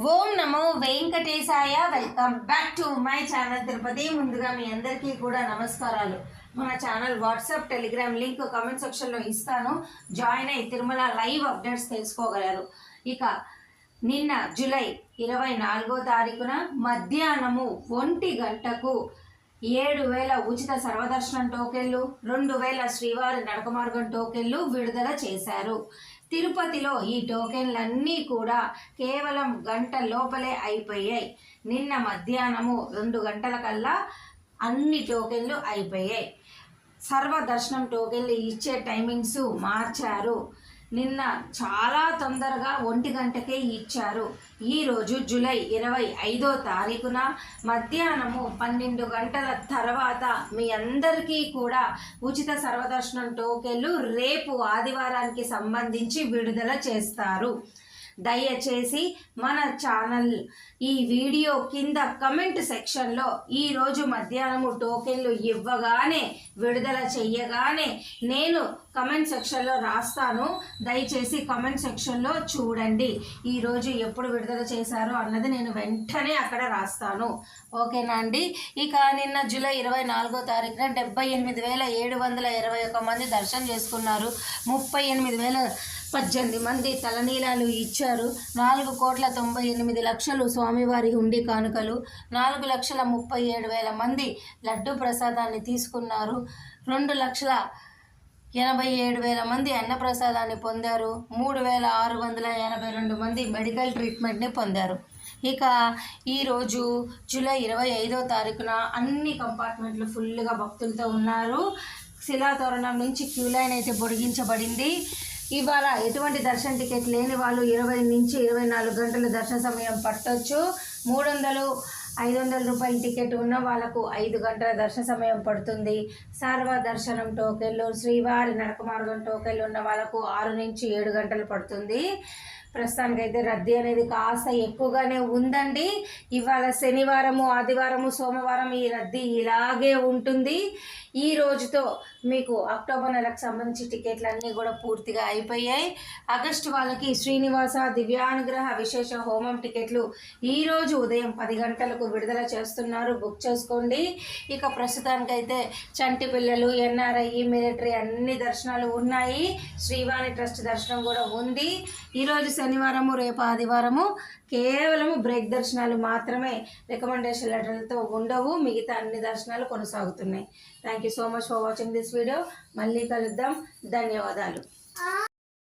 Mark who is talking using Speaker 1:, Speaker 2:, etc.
Speaker 1: Om Namo Venkatesaya. Welcome back to my channel Tirupati. ముందుగా మీ అందరికీ కూడా నమస్కారాలు. మన channel WhatsApp Telegram link comment సెక్షన్లో ఇస్తాను. జాయిన్ అయ్యి తిరుమల లైవ్ అప్డేట్స్ తెలుసుకోగలరు. ఇక నిన్న జూలై 24వ తారీఖున మధ్యాహ్నము 1 గంటకు 7,000 ఉచిత సర్వదర్శనం టోకెన్లు, 2,000 శ్రీవారి నడక మార్గం టోకెన్లు విడుదల చేశారు. తిరుపతిలో ఈ టోకెన్లన్నీ కూడా కేవలం గంట లోపలే అయిపోయాయి. నిన్న మధ్యాహ్నము 2 గంటల కల్లా అన్ని టోకెన్లు అయిపోయాయి. సర్వదర్శనం టోకెన్లు ఇచ్చే టైమింగ్స్ మార్చారు. నిన్న చాలా తొందరగా 1 గంటకే ఇచ్చారు. ఈరోజు జూలై 25వ తారీఖున మధ్యాహ్నము 12 గంటల తర్వాత మీ అందరికీ కూడా ఉచిత సర్వదర్శనం టోకెన్లు రేపు ఆదివారానికి సంబంధించి విడుదల చేస్తారు. దయచేసి మన ఛానల్ ఈ వీడియో కింద కమెంట్ సెక్షన్లో ఈరోజు మధ్యాహ్నము టోకెన్లు ఇవ్వగానే విడుదల చెయ్యగానే నేను కమెంట్ సెక్షన్లో రాస్తాను. దయచేసి కమెంట్ సెక్షన్లో చూడండి. ఈరోజు ఎప్పుడు విడుదల చేశారో అన్నది నేను వెంటనే అక్కడ రాస్తాను. ఓకేనా అండి. ఇక నిన్న జూలై 24వ తారీఖున 78,721 మంది దర్శనం చేసుకున్నారు. 38,018 మంది తలనీలాలు ఇచ్చారు. 4,98,00,000 స్వామివారి హుండీ కానుకలు, 4,37,000 మంది లడ్డు ప్రసాదాన్ని తీసుకున్నారు. 2,87,000 మంది అన్నప్రసాదాన్ని పొందారు. 3,682 మంది మెడికల్ ట్రీట్మెంట్ని పొందారు. ఇక ఈరోజు జూలై 25వ తారీఖున అన్ని కంపార్ట్మెంట్లు ఫుల్గా భక్తులతో ఉన్నారు. శిలాతోరణం నుంచి క్యూ లైన్ అయితే పొడిగించబడింది. ఇవాళ ఎటువంటి దర్శన టికెట్ లేని వాళ్ళు 20 నుంచి 24 గంటల దర్శన సమయం పట్టొచ్చు. 300, 500 రూపాయల టికెట్ ఉన్న వాళ్ళకు 5 గంటల దర్శన సమయం పడుతుంది. సర్వదర్శనం టోకెన్లు, శ్రీవారి నడక మార్గం టోకెన్లు ఉన్న వాళ్ళకు 6 నుంచి 7 గంటలు పడుతుంది. ప్రస్తుతానికైతే రద్దీ అనేది కాస్త ఎక్కువగానే ఉందండి. ఇవాళ శనివారము, ఆదివారము, సోమవారం ఈ రద్దీ ఇలాగే ఉంటుంది. ఈ రోజుతో మీకు అక్టోబర్ నెలకు సంబంధించి టికెట్లు అన్నీ కూడా పూర్తిగా అయిపోయాయి. ఆగస్టు వాళ్ళకి శ్రీనివాస దివ్యానుగ్రహ విశేష హోమం టికెట్లు ఈరోజు ఉదయం 10 గంటలకు విడుదల చేస్తున్నారు. బుక్ చేసుకోండి. ఇక ప్రస్తుతానికైతే చంటి పిల్లలు, ఎన్ఆర్ఐ, మిలిటరీ అన్ని దర్శనాలు ఉన్నాయి. శ్రీవాణి ట్రస్ట్ దర్శనం కూడా ఉంది. ఈరోజు శనివారము, రేపు ఆదివారము కేవలము బ్రేక్ దర్శనాలు మాత్రమే. రికమెండేషన్ లెటర్లతో ఉండవు. మిగతా అన్ని దర్శనాలు కొనసాగుతున్నాయి. Thank you so much for watching this video. మళ్ళీ కలుద్దాం. ధన్యవాదాలు.